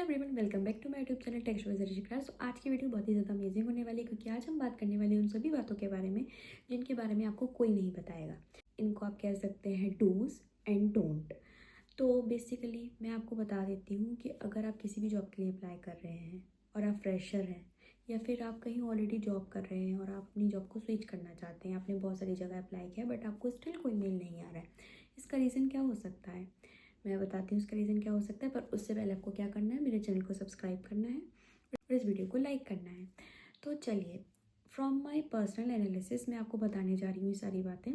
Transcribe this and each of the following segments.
Everyone, welcome back to my YouTube channel text with Rishika. So आज की video बहुत ही ज़्यादा अमेजिंग होने वाली है क्योंकि आज हम बात करने वाले हैं उन सभी बातों के बारे में जिनके बारे में आपको कोई नहीं बताएगा। इनको आप कह सकते हैं डूज एंड डोंट। तो बेसिकली मैं आपको बता देती हूँ कि अगर आप किसी भी जॉब के लिए अप्लाई कर रहे हैं और आप फ्रेशर हैं या फिर आप कहीं ऑलरेडी जॉब कर रहे हैं और आप अपनी जॉब को स्विच करना चाहते हैं, आपने बहुत सारी जगह अप्लाई किया बट आपको स्टिल कोई मेल नहीं आ रहा है, इसका रीज़न क्या हो सकता है मैं बताती हूँ। इसका रीज़न क्या हो सकता है, पर उससे पहले आपको क्या करना है, मेरे चैनल को सब्सक्राइब करना है और इस वीडियो को लाइक करना है। तो चलिए, फ्रॉम माय पर्सनल एनालिसिस मैं आपको बताने जा रही हूँ ये सारी बातें।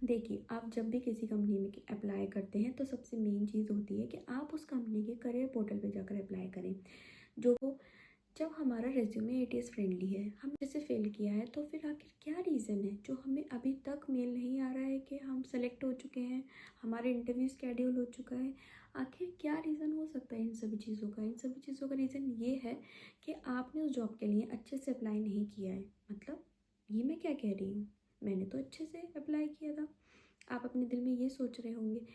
देखिए, आप जब भी किसी कंपनी में अप्लाई करते हैं तो सबसे मेन चीज़ होती है कि आप उस कंपनी के करियर पोर्टल पे जाकर अप्लाई करें। जो जब हमारा रेज्यूमे एटीएस फ्रेंडली है, हम जैसे फेल किया है, तो फिर आखिर क्या रीज़न है जो हमें अभी तक मेल नहीं आ रहा है कि हम सेलेक्ट हो चुके हैं, हमारे इंटरव्यू स्केड्यूल हो चुका है। आखिर क्या रीज़न हो सकता है इन सभी चीज़ों का? इन सभी चीज़ों का रीज़न ये है कि आपने उस जॉब के लिए अच्छे से अप्लाई नहीं किया है। मतलब ये मैं क्या कह रही हूँ, मैंने तो अच्छे से अप्लाई किया था। आप अपने दिल में ये सोच रहे होंगे।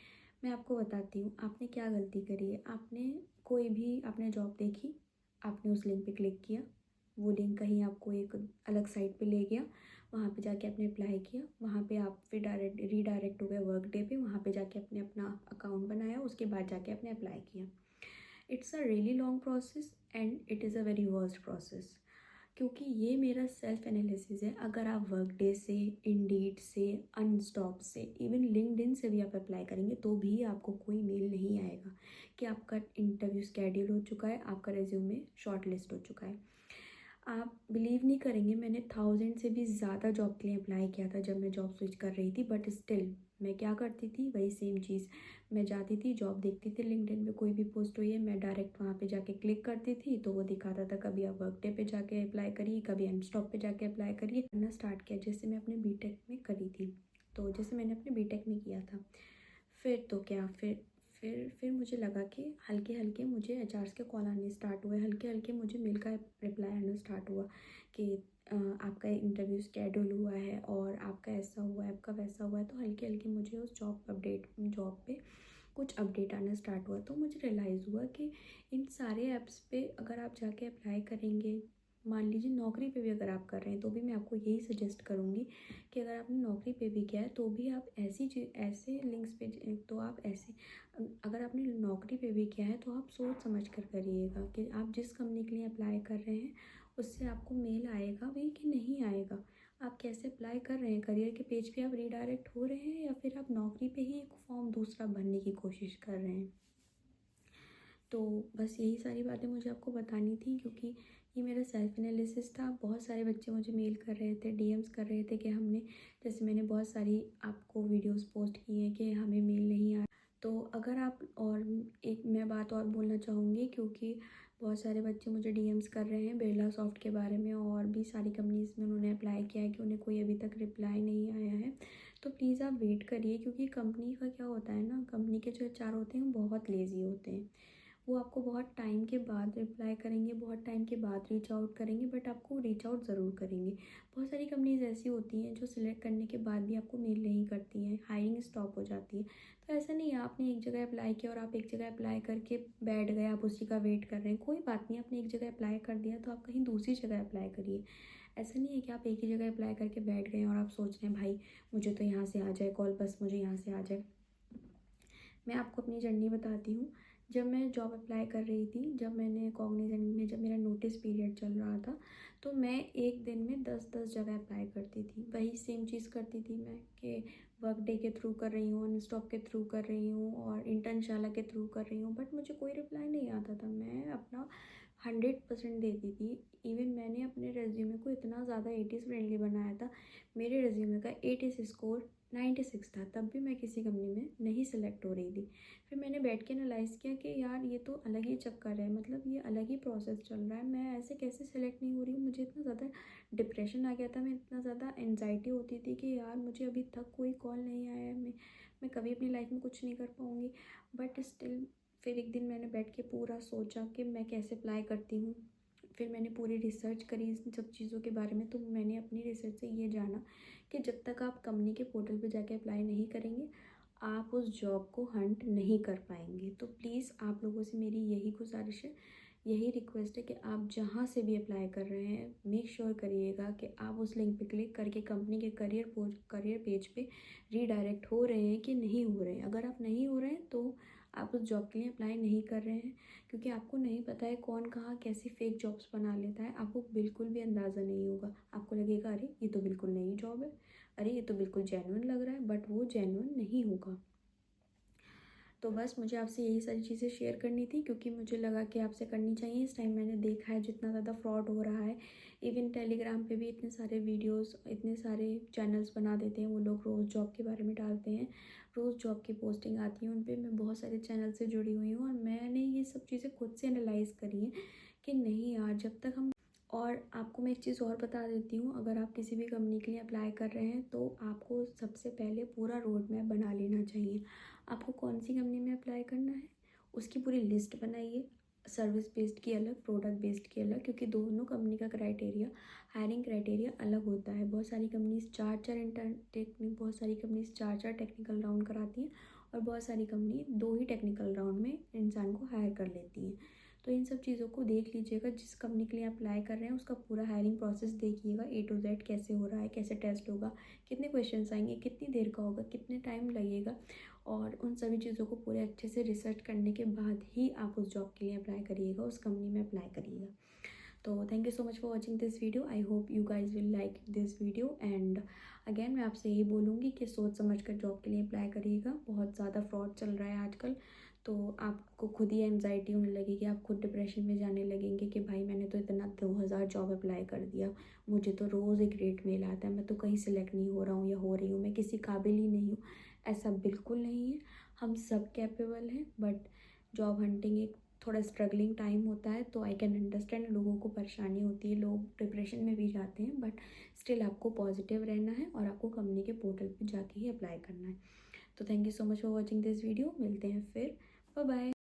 मैं आपको बताती हूँ आपने क्या गलती करी है। आपने जॉब देखी, आपने उस लिंक पे क्लिक किया, वो लिंक कहीं आपको एक अलग साइट पे ले गया, वहाँ पे जाके आपने अप्लाई किया, वहाँ पे आप फिर रीडायरेक्ट हो गए वर्क डे पे, वहाँ पे जाके आपने अपना अकाउंट बनाया, उसके बाद जाके आपने अप्लाई किया। It's a really long process and it is a very worst process, क्योंकि ये मेरा सेल्फ एनालिसिस है। अगर आप वर्क डे से, इंडीड से, अनस्टॉप से, इवन लिंक्डइन से भी आप अप्लाई करेंगे तो भी आपको कोई मेल नहीं आएगा कि आपका इंटरव्यू स्केड्यूल हो चुका है, आपका रिज्यूमे शॉर्ट लिस्ट हो चुका है। आप बिलीव नहीं करेंगे, मैंने 1000 से भी ज़्यादा जॉब के लिए अप्लाई किया था जब मैं जॉब स्विच कर रही थी, बट स्टिल मैं क्या करती थी, वही सेम चीज़। मैं जाती थी, जॉब देखती थी, लिंक्डइन पे कोई भी पोस्ट हुई है, मैं डायरेक्ट वहाँ पे जाके क्लिक करती थी तो वो दिखाता था कभी आप वर्क डे पे जाके अप्लाई करिए, कभी अनस्टॉप पे जाके अप्लाई करिए। करना स्टार्ट किया जैसे मैं अपने बीटेक में करी थी, तो जैसे मैंने अपने बीटेक में किया था। फिर तो क्या, फिर मुझे लगा कि हल्के हल्के मुझे एचआर्स के कॉल आने स्टार्ट हुए, हल्के हल्के मुझे मेल का रिप्लाई आना स्टार्ट हुआ कि आपका इंटरव्यू स्केड्यूल हुआ है और आपका ऐसा हुआ है, आपका वैसा हुआ है। तो हल्के हल्के मुझे उस जॉब पे कुछ अपडेट आना स्टार्ट हुआ। तो मुझे रियलाइज़ हुआ कि इन सारे ऐप्स पे अगर आप जाके अप्लाई करेंगे, मान लीजिए नौकरी पे भी अगर आप कर रहे हैं, तो भी मैं आपको यही सजेस्ट करूँगी कि अगर आपने नौकरी पे भी किया है तो भी आप ऐसे लिंक्स पे तो आप ऐसे, अगर आपने नौकरी पे भी किया है तो आप सोच समझ कर करिएगा कि आप जिस कंपनी के लिए अप्लाई कर रहे हैं उससे आपको मेल आएगा भी कि नहीं आएगा। आप कैसे अप्लाई कर रहे हैं, करियर के पेज पे आप रीडायरेक्ट हो रहे हैं या फिर आप नौकरी पे ही एक फॉर्म दूसरा भरने की कोशिश कर रहे हैं। तो बस यही सारी बातें मुझे आपको बतानी थी क्योंकि ये मेरा सेल्फ एनालिसिस था। बहुत सारे बच्चे मुझे मेल कर रहे थे, डीएम्स कर रहे थे कि हमने, जैसे मैंने बहुत सारी आपको वीडियोस पोस्ट की हैं कि हमें मेल नहीं आया। तो अगर आप, और एक मैं बात और बोलना चाहूँगी क्योंकि बहुत सारे बच्चे मुझे डीएम्स कर रहे हैं बिरला सॉफ्ट के बारे में और भी सारी कंपनीज़ में उन्होंने अप्लाई किया है कि उन्हें कोई अभी तक रिप्लाई नहीं आया है। तो प्लीज़ आप वेट करिए, क्योंकि कंपनी का क्या होता है ना, कंपनी के जो एचआर होते हैं वो बहुत लेज़ी होते हैं। वो आपको बहुत टाइम के बाद रिप्लाई करेंगे, बहुत टाइम के बाद रीच आउट करेंगे, बट आपको रीच आउट ज़रूर करेंगे। बहुत सारी कंपनीज ऐसी होती हैं जो सिलेक्ट करने के बाद भी आपको मेल नहीं करती हैं, हायरिंग स्टॉप हो जाती है। तो ऐसा नहीं है आपने एक जगह अप्लाई किया और आप एक जगह अप्लाई करके बैठ गए, आप उसी का वेट कर रहे हैं। कोई बात नहीं, आपने एक जगह अप्लाई कर दिया तो आप कहीं दूसरी जगह अप्लाई करिए। ऐसा नहीं है कि आप एक ही जगह अप्लाई करके बैठ गए और आप सोच रहे हैं भाई मुझे तो यहाँ से आ जाए कॉल, बस मुझे यहाँ से आ जाए। मैं आपको अपनी जर्नी बताती हूँ। जब मैं जॉब अप्लाई कर रही थी, जब मैंने कॉग्निजेंट में, जब मेरा नोटिस पीरियड चल रहा था, तो मैं एक दिन में 10-10 जगह अप्लाई करती थी। वही सेम चीज़ करती थी मैं कि वर्क डे के थ्रू कर रही हूँ, अनस्टॉप के थ्रू कर रही हूँ और इंटर्नशाला के थ्रू कर रही हूँ, बट मुझे कोई रिप्लाई नहीं आता था। मैं अपना 100% देती थी। इवन मैंने अपने रेज्यूमे को इतना ज़्यादा एटीज़ फ्रेंडली बनाया था, मेरे रेज्यूमे का एटीज़ स्कोर 96 था, तब भी मैं किसी कंपनी में नहीं सेलेक्ट हो रही थी। फिर मैंने बैठ के एनालाइज़ किया कि यार ये तो अलग ही चक्कर है, मतलब ये अलग ही प्रोसेस चल रहा है, मैं ऐसे कैसे सेलेक्ट नहीं हो रही हूँ। मुझे इतना ज़्यादा डिप्रेशन आ गया था, मैं इतना ज़्यादा एनजाइटी होती थी कि यार मुझे अभी तक कोई कॉल नहीं आया है, मैं कभी अपनी लाइफ में कुछ नहीं कर पाऊँगी। बट स्टिल फिर एक दिन मैंने बैठ के पूरा सोचा कि मैं कैसे अप्लाई करती हूँ। फिर मैंने पूरी रिसर्च करी इन सब चीज़ों के बारे में। तो मैंने अपनी रिसर्च से ये जाना कि जब तक आप कंपनी के पोर्टल पे जाके अप्लाई नहीं करेंगे, आप उस जॉब को हंट नहीं कर पाएंगे। तो प्लीज़ आप लोगों से मेरी यही गुजारिश है, यही रिक्वेस्ट है कि आप जहाँ से भी अप्लाई कर रहे हैं मेक श्योर करिएगा कि आप उस लिंक पे क्लिक करके कंपनी के करियर पेज पे रीडायरेक्ट हो रहे हैं कि नहीं हो रहे हैं। अगर आप नहीं हो रहे हैं तो आप उस जॉब के लिए अप्लाई नहीं कर रहे हैं, क्योंकि आपको नहीं पता है कौन कहाँ कैसी फेक जॉब्स बना लेता है। आपको बिल्कुल भी अंदाज़ा नहीं होगा, आपको लगेगा अरे ये तो बिल्कुल नई जॉब है, अरे ये तो बिल्कुल जेन्युइन लग रहा है, बट वो जेन्युइन नहीं होगा। तो बस मुझे आपसे यही सारी चीज़ें शेयर करनी थी, क्योंकि मुझे लगा कि आपसे करनी चाहिए। इस टाइम मैंने देखा है जितना ज़्यादा फ्रॉड हो रहा है, इवन टेलीग्राम पे भी इतने सारे वीडियोस, इतने सारे चैनल्स बना देते हैं वो लोग, रोज़ जॉब के बारे में डालते हैं, रोज़ जॉब की पोस्टिंग आती है उन पर। मैं बहुत सारे चैनल से जुड़ी हुई हूँ और मैंने ये सब चीज़ें खुद से एनालाइज़ करी हैं कि नहीं यार, जब तक हम, और आपको मैं एक चीज़ और बता देती हूँ, अगर आप किसी भी कंपनी के लिए अप्लाई कर रहे हैं तो आपको सबसे पहले पूरा रोड मैप बना लेना चाहिए। आपको कौन सी कंपनी में अप्लाई करना है उसकी पूरी लिस्ट बनाइए, सर्विस बेस्ड की अलग, प्रोडक्ट बेस्ड की अलग, क्योंकि दोनों कंपनी का क्राइटेरिया, हायरिंग क्राइटेरिया अलग होता है। बहुत सारी कंपनीज बहुत सारी कंपनीज चार टेक्निकल राउंड कराती हैं और बहुत सारी कंपनी 2 ही टेक्निकल राउंड में इंसान को हायर कर लेती हैं। तो इन सब चीज़ों को देख लीजिएगा। जिस कंपनी के लिए अप्लाई कर रहे हैं उसका पूरा हायरिंग प्रोसेस देखिएगा, A to Z कैसे हो रहा है, कैसे टेस्ट होगा, कितने क्वेश्चंस आएंगे, कितनी देर का होगा, कितने टाइम लगेगा, और उन सभी चीज़ों को पूरे अच्छे से रिसर्च करने के बाद ही आप उस जॉब के लिए अप्लाई करिएगा, उस कंपनी में अप्लाई करिएगा। तो thank you so much for watching this video. I hope you guys will like this video. And again मैं आपसे यही बोलूँगी कि सोच समझ कर जॉब के लिए अप्लाई करिएगा। बहुत ज़्यादा फ्रॉड चल रहा है आजकल, तो आपको खुद ही एंजाइटी होने लगेगी, आप खुद डिप्रेशन में जाने लगेंगे कि भाई मैंने तो इतना 2000 जॉब अप्लाई कर दिया, मुझे तो रोज़ एक रेट मेल आता है, मैं तो कहीं सिलेक्ट नहीं हो रहा हूँ या हो रही हूँ, मैं किसी काबिल ही नहीं हूँ। ऐसा बिल्कुल नहीं है, हम सब कैपेबल हैं, बट जॉब हंटिंग एक थोड़ा स्ट्रगलिंग टाइम होता है। तो आई कैन अंडरस्टैंड, लोगों को परेशानी होती है, लोग डिप्रेशन में भी जाते हैं, बट स्टिल आपको पॉजिटिव रहना है और आपको कंपनी के पोर्टल पे जाके ही अप्लाई करना है। तो thank you so much for watching this video. मिलते हैं फिर, बाय बाय।